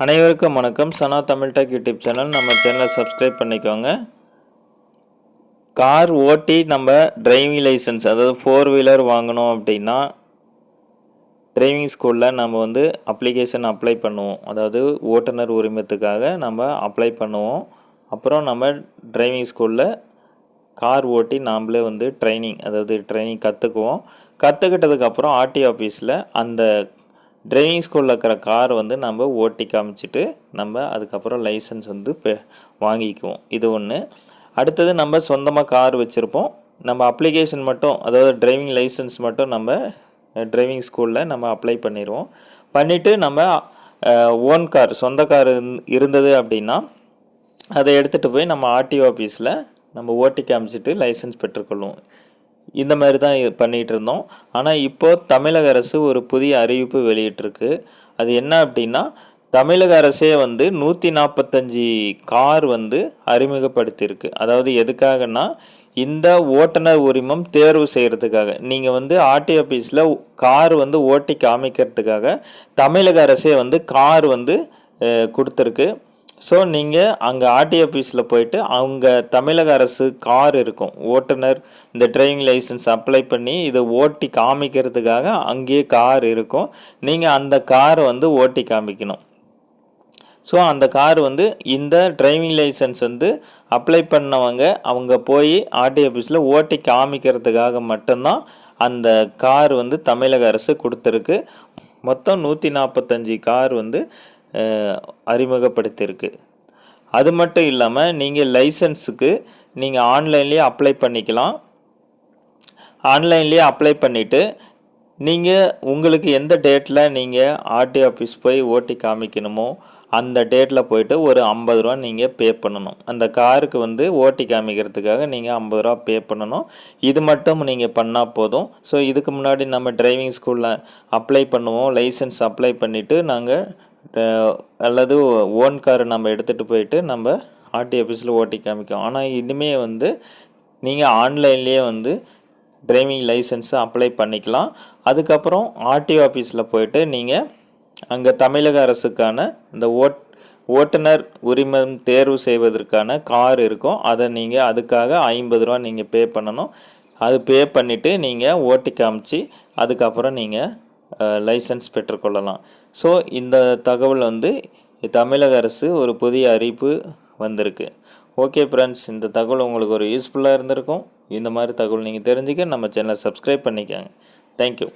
அனைவருக்கும் வணக்கம். சனா Tamil tech YouTube channel. நம்ம சேனலை சப்ஸ்கிரைப் பண்ணிக்கோங்க. கார் ஓட்டி நம்ம டிரைவிங் லைசன்ஸ், அதாவது 4 வீலர் வாங்கணும் அப்படின்னா டிரைவிங் ஸ்கூலில் நம்ம அப்ளிகேஷன் அப்ளை பண்ணுவோம். அதாவது ஓட்டுநர் உரிமத்துக்காக நம்ம அப்ளை பண்ணுவோம். அப்புறம் நம்ம டிரைவிங் ஸ்கூலில் கார் ஓட்டி நாம்ளே ட்ரைனிங் கற்றுக்குவோம். கற்றுக்கிட்டதுக்கப்புறம் ஆர்டி ஆஃபீஸில் அந்த டிரைவிங் ஸ்கூலில் இருக்கிற கார் நம்ம ஓட்டி காமிச்சிட்டு நம்ம அதுக்கப்புறம் லைசன்ஸ் வாங்கிக்குவோம். இது ஒன்று. அடுத்தது நம்ம சொந்தமாக கார் வச்சுருப்போம். நம்ம அப்ளிகேஷன் மட்டும், அதாவது டிரைவிங் லைசன்ஸ் மட்டும் நம்ம டிரைவிங் ஸ்கூலில் நம்ம அப்ளை பண்ணிடுவோம். பண்ணிவிட்டு நம்ம ஓன் கார், சொந்த கார் இருந்தது அப்படின்னா அதை எடுத்துகிட்டு போய் நம்ம ஆர்டிஓ ஆஃபீஸில் நம்ம ஓட்டி காமிச்சிட்டு லைசன்ஸ் பெற்றுக்கொள்வோம். இந்த மாதிரி தான் பண்ணிகிட்டு இருந்தோம். ஆனால் இப்போது தமிழக அரசு ஒரு புதிய அறிவிப்பு வெளியிட்டிருக்கு. அது என்ன அப்படின்னா, தமிழக அரசே 145 கார் அறிமுகப்படுத்தியிருக்கு. அதாவது எதுக்காகனா, இந்த ஓட்டுநர் உரிமம் தேர்வு செய்கிறதுக்காக. நீங்கள் ஆர்டி ஆஃபீஸில் கார் ஓட்டி காமிக்கிறதுக்காக தமிழக அரசே கார் கொடுத்துருக்கு. ஸோ நீங்கள் அங்கே ஆர்டி ஆஃபீஸில் போயிட்டு அவங்க தமிழக அரசு கார் இருக்கும், ஓட்டுநர் இந்த டிரைவிங் லைசன்ஸ் அப்ளை பண்ணி இதை ஓட்டி காமிக்கிறதுக்காக அங்கேயே கார் இருக்கும். நீங்கள் அந்த காரை ஓட்டி காமிக்கணும். ஸோ அந்த கார் இந்த டிரைவிங் லைசன்ஸ் அப்ளை பண்ணவங்க அவங்க போய் ஆர்டி ஆஃபீஸில் ஓட்டி காமிக்கிறதுக்காக மட்டும்தான் அந்த கார் தமிழக அரசு கொடுத்துருக்கு. மொத்தம் 145 கார் அறிமுகப்படுத்தியிருக்கு. அது மட்டும் இல்லாமல் நீங்கள் லைசன்ஸுக்கு நீங்கள் ஆன்லைன்லேயே அப்ளை பண்ணிக்கலாம். ஆன்லைன்லேயே அப்ளை பண்ணிவிட்டு நீங்கள் உங்களுக்கு எந்த டேட்டில் நீங்கள் ஆர்டி ஆஃபீஸ் போய் ஓட்டி காமிக்கணுமோ அந்த டேட்டில் போய்ட்டு ஒரு 50 ரூபா நீங்கள் பே பண்ணணும். அந்த காருக்கு ஓட்டி காமிக்கிறதுக்காக நீங்கள் 50 ரூபா பே பண்ணணும். இது மட்டும் நீங்கள் பண்ணால் போதும். ஸோ இதுக்கு முன்னாடி நம்ம டிரைவிங் ஸ்கூலில் அப்ளை பண்ணுவோம். லைசன்ஸ் அப்ளை பண்ணிவிட்டு நாங்கள் அல்லது ஓன் கார் நம்ம எடுத்துகிட்டு போயிட்டு நம்ம ஆர்டி ஆஃபீஸில் ஓட்டி காமிக்கோம். ஆனால் இனிமேல் நீங்கள் ஆன்லைன்லேயே டிரைவிங் லைசன்ஸை அப்ளை பண்ணிக்கலாம். அதுக்கப்புறம் ஆர்டிஓ ஆஃபீஸில் போயிட்டு நீங்கள் அங்கே தமிழக அரசுக்கான இந்த ஓட்டுநர் உரிமம் தேர்வு செய்வதற்கான கார் இருக்கும். அதை நீங்கள் அதுக்காக 50 ரூபா நீங்கள் பே பண்ணணும். அது பே பண்ணிவிட்டு நீங்கள் ஓட்டி காமிச்சு அதுக்கப்புறம் நீங்கள் லைசன்ஸ் பெற்றுக்கொள்ளலாம். ஸோ இந்த தகவல் தமிழக அரசு ஒரு புதிய அறிவிப்பு வந்திருக்கு. ஓகே ஃப்ரெண்ட்ஸ், இந்த தகவல் உங்களுக்கு ஒரு யூஸ்ஃபுல்லாக இருந்திருக்கும். இந்த மாதிரி தகவல் நீங்கள் தெரிஞ்சுக்க நம்ம சேனலை சப்ஸ்கிரைப் பண்ணிக்கோங்க. தேங்க்யூ.